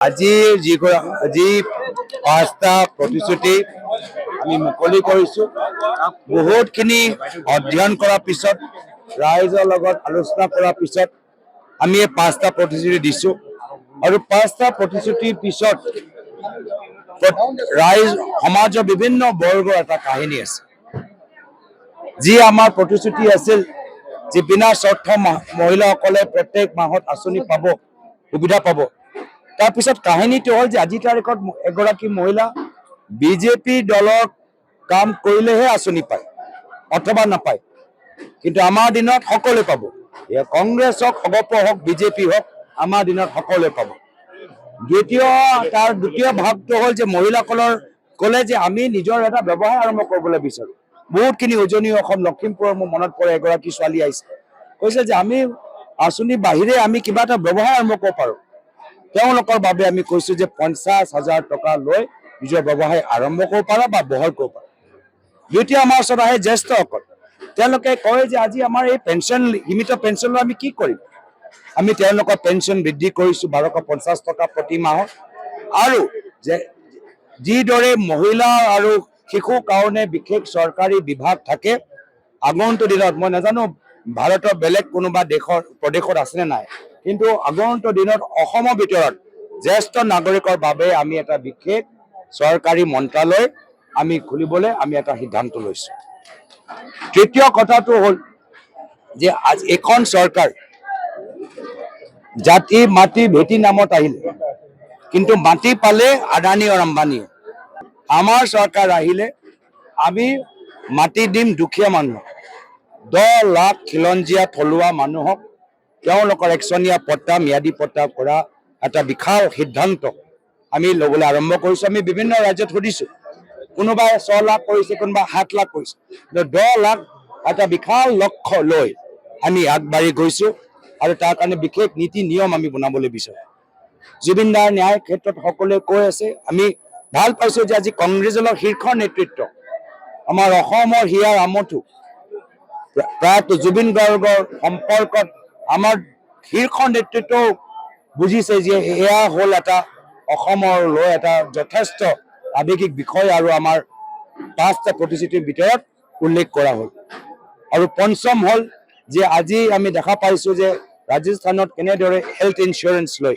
আজি পাঁচটা প্ৰতিশ্ৰুতি আমি মুকলি কৰিছো। বহুতখিনি অধ্যয়ন কৰাৰ পিছত ৰাইজৰ লগত আলোচনা কৰাৰ পিছত আমি এই পাঁচটা প্ৰতিশ্ৰুতি দিছো আৰু পাঁচটা প্ৰতিশ্ৰুতিৰ পিছত ৰাইজ সমাজৰ বিভিন্ন বৰ্গৰ এটা কাহিনী আছে। যি আমাৰ প্ৰতিশ্ৰুতি আছিল যে বিনা স্বাৰ্থ মহিলাসকলে প্ৰত্যেক মাহত আঁচনি পাব, সুবিধা পাব। তাৰপিছত কাহিনীটো হ'ল যে আজিৰ তাৰিখত এগৰাকী মহিলা বিজেপি দলৰ কাম কৰিলেহে আঁচনি পায় অথবা নাপায়, কিন্তু আমাৰ দিনত সকলোৱে পাব। কংগ্ৰেছ হওক, অগপ হওক, বিজেপি হওক, আমাৰ দিনত সকলোৱে পাব। তাৰ দ্বিতীয় ভাগটো হ'ল যে মহিলাসকলৰ ক'লে যে আমি নিজৰ এটা ব্যৱসায় আৰম্ভ কৰিবলৈ বিচাৰোঁ। বহুতখিনি উজনি অসম, লখিমপুৰৰ মোৰ মনত পৰে এগৰাকী ছোৱালী আহিছে, কৈছে যে আমি আঁচনিৰ বাহিৰে আমি কিবা এটা ব্যৱসায় আৰম্ভ কৰিব পাৰোঁ। তেওঁলোকৰ বাবে আমি কৈছোঁ যে 50,000 টকা লৈ নিজৰ ব্যৱসায় আৰম্ভ কৰিব পাৰা বা বহল কৰিব পাৰা। দ্বিতীয় আমাৰ ওচৰত আহে জ্যেষ্ঠসকল। তেওঁলোকে কয় যে আজি আমাৰ এই পেঞ্চন, সীমিত পেঞ্চন লৈ আমি কি কৰিম। আমি তেওঁলোকৰ পেঞ্চন বৃদ্ধি কৰিছোঁ 1250 টকা প্ৰতি মাহত। আৰু যে যিদৰে মহিলা আৰু শিশুৰ কাৰণে বিশেষ চৰকাৰী বিভাগ থাকে, আগন্তুক দিনত মই নাজানো ভাৰতৰ বেলেগ কোনোবা প্ৰদেশত আছেনে নাই, কিন্তু আগন্তুক দিনত অসমৰ ভিতৰত জ্যেষ্ঠ নাগৰিকৰ বাবে আমি এটা বিশেষ চৰকাৰী মন্ত্ৰালয় আমি খুলিবলৈ আমি এটা সিদ্ধান্ত লৈছোঁ। তৃতীয় কথাটো হ'ল যে আজি এখন চৰকাৰ জাতি মাটি ভেটি নামত আহিলে, কিন্তু মাটি পালে আদানী আৰু আম্বানীয়ে। আমাৰ চৰকাৰ আহিলে আমি মাটি দিম দুখীয়া মানুহক, 10 লাখ খিলঞ্জীয়া থলুৱা মানুহক তেওঁলোকৰ একচনীয়া পট্টা, ম্যাদী পট্টা কৰা এটা বিশাল সিদ্ধান্ত আমি ল'বলৈ আৰম্ভ কৰিছোঁ। আমি বিভিন্ন ৰাজ্যত সুধিছোঁ, কোনোবাই 6 লাখ কৰিছে, কোনোবাই 7 লাখ কৰিছে, 10 লাখ এটা বিশাল লক্ষ্য লৈ আমি আগবাঢ়ি গৈছোঁ আৰু তাৰ কাৰণে বিশেষ নীতি নিয়ম আমি বনাবলৈ বিচাৰোঁ। জুবিন দাৰ ন্যায় ক্ষেত্ৰত সকলোৱে কৈ আছে, আমি ভাল পাইছোঁ যে আজি কংগ্ৰেছ দলৰ শীৰ্ষ নেতৃত্ব আমাৰ অসমৰ হিয়াৰ আমঠু প্ৰায়তো জুবিন গাৰ্গৰ সম্পৰ্কত আমাৰ শীৰ্ষ নেতৃত্বও বুজিছে যে এয়া হ'ল এটা অসমৰ লৈ এটা যথেষ্ট আৱেগিক বিষয় আৰু আমাৰ 5টা প্ৰতিশ্ৰুতিৰ ভিতৰত উল্লেখ কৰা হ'ল। আৰু পঞ্চম হ'ল যে আজি আমি দেখা পাইছোঁ যে ৰাজস্থানত কেনেদৰে হেল্থ ইঞ্চুৰেঞ্চ লৈ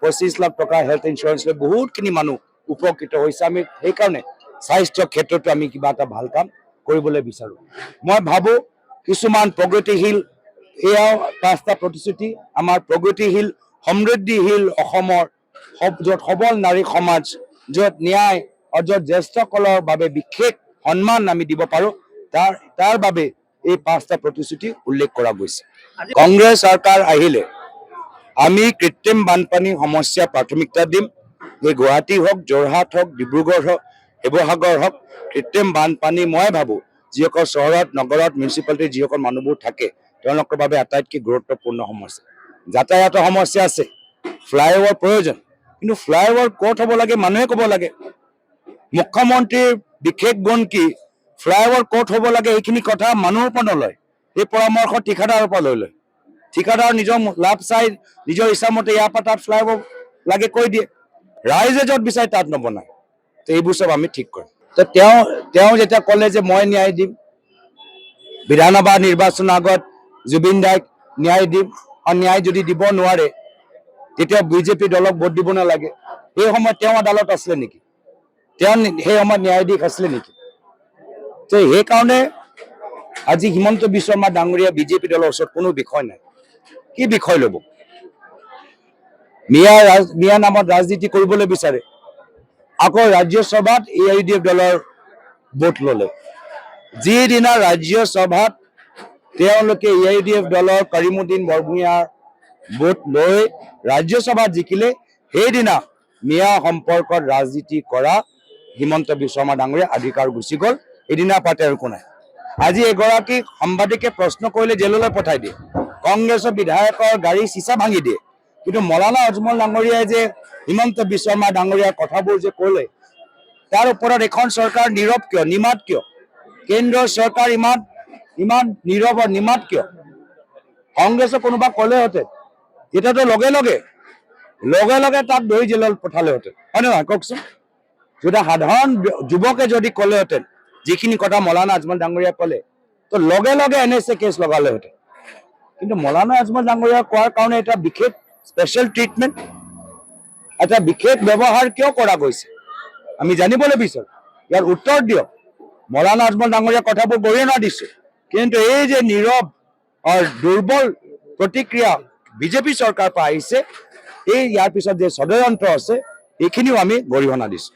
25 লাখ টকা হেল্থ ইঞ্চুৰেঞ্চ লৈ বহুতখিনি মানুহ উপকৃত হৈছে। আমি সেইকাৰণে স্বাস্থ্য ক্ষেত্ৰতো আমি কিবা এটা ভাল কাম কৰিবলৈ বিচাৰোঁ। মই ভাবোঁ কিছুমান প্ৰগতিশীল, এয়াও 5টা প্ৰতিশ্ৰুতি আমাৰ প্ৰগতিশীল সমৃদ্ধিশীল অসমৰ, য'ত সবল নাৰী সমাজ, য'ত ন্যায় আৰু য'ত জ্যেষ্ঠসকলৰ বাবে বিশেষ সন্মান আমি দিব পাৰোঁ, তাৰ বাবে এই 5টা প্ৰতিশ্ৰুতি উল্লেখ কৰা গৈছে। কংগ্ৰেছ চৰকাৰ আহিলে আমি কৃত্ৰিম বানপানীৰ সমস্যা প্ৰাথমিকতা দিম। এই গুৱাহাটী হওক, যোৰহাট হওক, ডিব্ৰুগড় হওক, শিৱসাগৰ হওক, কৃত্ৰিম বানপানী মই ভাবোঁ যিসকল চহৰত নগৰত মিউনিচিপালিটিৰ যিসকল মানুহবোৰ থাকে তেওঁলোকৰ বাবে আটাইতকৈ গুৰুত্বপূৰ্ণ সমস্যা। যাতায়াতৰ সমস্যা আছে, ফ্লাইঅভাৰ প্ৰয়োজন, কিন্তু ফ্লাইঅভাৰ ক'ত হ'ব লাগে মানুহে ক'ব লাগে। মুখ্যমন্ত্ৰীৰ বিশেষ গুণ কি, ফ্লাইঅভাৰ ক'ত হ'ব লাগে এইখিনি কথা মানুহৰ পৰা নলয়, এই পৰামৰ্শ ঠিকাদাৰৰ পৰা লৈ লয়। ঠিকাদাৰ নিজৰ লাভ চাই নিজৰ ইচ্ছামতে ইয়াৰ পৰা তাত ফ্লাইঅভাৰ লাগে কৈ দিয়ে, ৰাইজে য'ত বিচাৰে তাত নবনায়। তো এইবোৰ চব আমি ঠিক কৰিম। তো তেওঁ যেতিয়া ক'লে যে মই ন্যায় দিম, বিধানসভা নিৰ্বাচনৰ আগত জুবিন দাইক ন্যায় দিম, আৰু ন্যায় যদি দিব নোৱাৰে তেতিয়া বিজেপি দলক ভোট দিব নালাগে। সেই সময়ত তেওঁ আদালত আছিলে নেকি? তেওঁ সেই সময়ত ন্যায়াধীশ আছিলে নেকি? তো সেইকাৰণে আজি হিমন্ত বিশ্ব শৰ্মা ডাঙৰীয়া বিজেপি দলৰ ওচৰত কোনো বিষয় নাই। কি বিষয় ল'ব? মিয়া নামত ৰাজনীতি কৰিবলৈ বিচাৰে। আকৌ ৰাজ্যসভাত AIUDF দলৰ ভোট ল'লে। যিদিনা ৰাজ্যসভাত তেওঁলোকে AIUDF দলৰ কৰিমুদ্দিন বৰভূঞাৰ ভোট লৈ ৰাজ্যসভাত জিকিলে, সেইদিনা মিয়া সম্পৰ্কত ৰাজনীতি কৰা হিমন্ত বিশ্ব শৰ্মা ডাঙৰীয়া অধিকাৰ গুচি গ'ল। সেইদিনাৰ পৰা তেওঁ একো নাই। আজি এগৰাকী সাংবাদিকে প্ৰশ্ন কৰিলে জেললৈ পঠাই দিয়ে, কংগ্ৰেছৰ বিধায়কৰ গাড়ী চিচা ভাঙি দিয়ে, কিন্তু মৌলানা আজমল ডাঙৰীয়াই যে হিমন্ত বিশ্ব শৰ্মা ডাঙৰীয়াৰ কথাবোৰ যে ক'লে, তাৰ ওপৰত এখন চৰকাৰ নীৰৱ কিয়, নিমাত কিয়? কেন্দ্ৰৰ চৰকাৰ ইমান নীৰৱ আৰু নিমাত কিয়? কংগ্ৰেছৰ কোনোবা ক'লেহেঁতেন, এতিয়াতো লগে লগে লগে লগে তাক ধৰি জেলত পঠালেহেঁতেন, হয় নহয় কওকচোন? যদি সাধাৰণ যুৱকে যদি ক'লেহেঁতেন যিখিনি কথা মৌলানা আজমল ডাঙৰীয়াই ক'লে, তো লগে লগে NSA কেছ লগালেহেঁতেন। কিন্তু মৌলানা আজমল ডাঙৰীয়া কোৱাৰ কাৰণে এটা বিশেষ স্পেচিয়েল ট্ৰিটমেণ্ট, এটা বিশেষ ব্যৱহাৰ কিয় কৰা গৈছে আমি জানিবলৈ বিচাৰোঁ। ইয়াৰ উত্তৰ দিয়ক। মৌলানা আজমল ডাঙৰীয়া কথাবোৰ গৰিহণা দিছোঁ, কিন্তু এই যে নীৰৱ আৰু দুৰ্বল প্ৰতিক্ৰিয়া বিজেপি চৰকাৰৰ পৰা আহিছে, এই ইয়াৰ পিছত যে ষড়যন্ত্ৰ আছে এইখিনিও আমি গৰিহণা দিছোঁ।